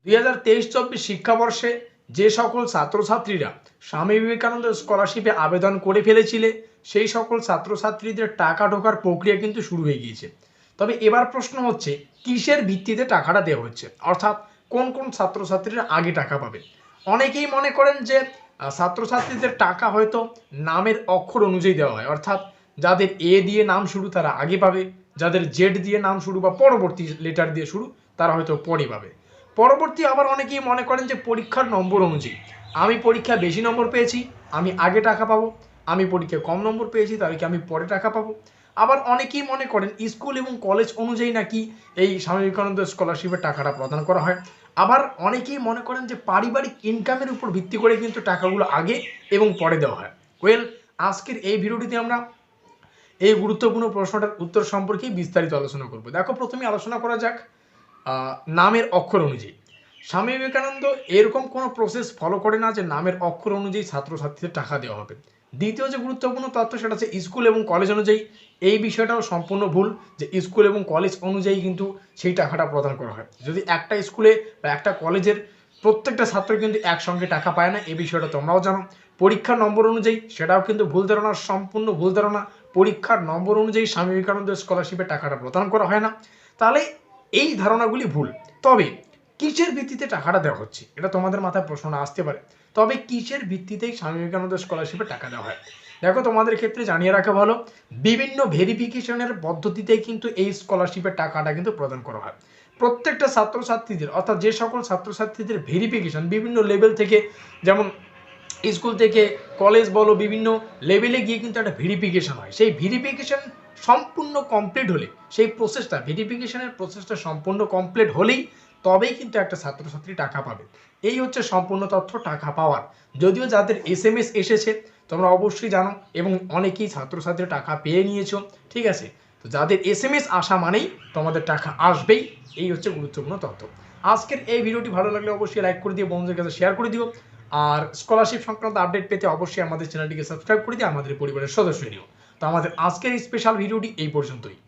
2023-24 শিক্ষাবর্ষে যে সকল ছাত্রছাত্রীরা স্বামী বিবেকানন্দ স্কলারশিপে আবেদন করে ফেলেছিলে সেই সকল ছাত্রছাত্রীদের টাকা ঢোকার প্রক্রিয়া কিন্তু শুরু হয়ে গিয়েছে। তবে এবার প্রশ্ন হচ্ছে কিসের ভিত্তিতে টাকাটা দেওয়া হচ্ছে, অর্থাৎ কোন কোন ছাত্রছাত্রীরা আগে টাকা পাবে। অনেকেই মনে করেন যে ছাত্রছাত্রীদের টাকা হয়তো নামের অক্ষর অনুযায়ী দেওয়া হয়, অর্থাৎ যাদের এ দিয়ে নাম শুরু তারা আগে পাবে, যাদের জেড দিয়ে নাম শুরু বা পরবর্তী লেটার দিয়ে শুরু তারা হয়তো পরে পাবে। পরবর্তী আবার অনেকেই মনে করেন যে পরীক্ষার নম্বর অনুযায়ী, আমি পরীক্ষায় বেশি নম্বর পেয়েছি আমি আগে টাকা পাবো, আমি পরীক্ষায় কম নম্বর পেয়েছি তাহলে কি আমি পরে টাকা পাবো। আবার অনেকেই মনে করেন স্কুল এবং কলেজ অনুযায়ী নাকি এই স্বামী বিবেকানন্দ স্কলারশিপের টাকাটা প্রদান করা হয়। আবার অনেকেই মনে করেন যে পারিবারিক ইনকামের উপর ভিত্তি করে কিন্তু টাকাগুলো আগে এবং পরে দেওয়া হয়। ওয়েল, আজকের এই ভিডিওটিতে আমরা এই গুরুত্বপূর্ণ প্রশ্নটার উত্তর সম্পর্কে বিস্তারিত আলোচনা করব। দেখো, প্রথমে আলোচনা করা যাক নামের অক্ষর অনুযায়ী। স্বামী বিবেকানন্দ এরকম কোনো প্রসেস ফলো করে না যে নামের অক্ষর অনুযায়ী ছাত্রছাত্রীদের টাকা দেওয়া হবে। দ্বিতীয় যে গুরুত্বপূর্ণ তথ্য সেটা হচ্ছে স্কুল এবং কলেজ অনুযায়ী। এই বিষয়টাও সম্পূর্ণ ভুল যে স্কুল এবং কলেজ অনুযায়ী কিন্তু সেই টাকাটা প্রদান করা হয়। যদি একটা স্কুলে বা একটা কলেজের প্রত্যেকটা ছাত্র কিন্তু একসঙ্গে টাকা পায় না, এই বিষয়টা তোমরাও জানো। পরীক্ষার নম্বর অনুযায়ী, সেটাও কিন্তু ভুল ধারণা, সম্পূর্ণ ভুল ধারণা। পরীক্ষার নম্বর অনুযায়ী স্বামী বিবেকানন্দ স্কলারশিপের টাকাটা প্রদান করা হয় না। তাহলে এই ধারণাগুলি ভুল। তবে কিসের ভিত্তিতে টাকাটা দেওয়া হচ্ছে এটা তোমাদের মাথায় প্রশ্নটা আসতে পারে। তবে কিসের ভিত্তিতেই স্বামী বিবেকানন্দ স্কলারশিপে টাকা দেওয়া হয়, দেখো তোমাদের ক্ষেত্রে জানিয়ে রাখা ভালো, বিভিন্ন ভেরিফিকেশনের পদ্ধতিতে কিন্তু এই স্কলারশিপের টাকাটা কিন্তু প্রদান করা হয়। প্রত্যেকটা ছাত্রছাত্রীদের, অর্থাৎ যে সকল ছাত্রছাত্রীদের ভেরিফিকেশন বিভিন্ন লেভেল থেকে, যেমন স্কুল থেকে কলেজ বলো, বিভিন্ন লেভেলে গিয়ে কিন্তু একটা ভেরিফিকেশন হয়। সেই ভেরিফিকেশন সম্পূর্ণ কমপ্লিট হলে, সেই প্রসেসটা, ভেরিফিকেশনের প্রসেসটা সম্পূর্ণ কমপ্লিট হলেই তবেই কিন্তু একটা ছাত্রছাত্রী টাকা পাবে। এই হচ্ছে সম্পূর্ণ তথ্য টাকা পাওয়ার। যদিও যাদের SMS এসেছে তোমরা অবশ্যই জানো এবং অনেকেই ছাত্রছাত্রী টাকা পেয়ে নিয়েছো, ঠিক আছে। তো যাদের SMS আসা মানেই তোমাদের টাকা আসবেই, এই হচ্ছে গুরুত্বপূর্ণ তথ্য। আজকের এই ভিডিওটি ভালো লাগলে অবশ্যই লাইক করে দিও, বন্ধুদের কাছে শেয়ার করে দিও। আর স্কলারশিপ সংক্রান্ত আপডেট পেতে অবশ্যই আমাদের চ্যানেলটিকে সাবস্ক্রাইব করে দিয়ে আমাদের পরিবারের সদস্য নিও। তো আমাদের আজকের স্পেশাল ভিডিওটি এই পর্যন্তই।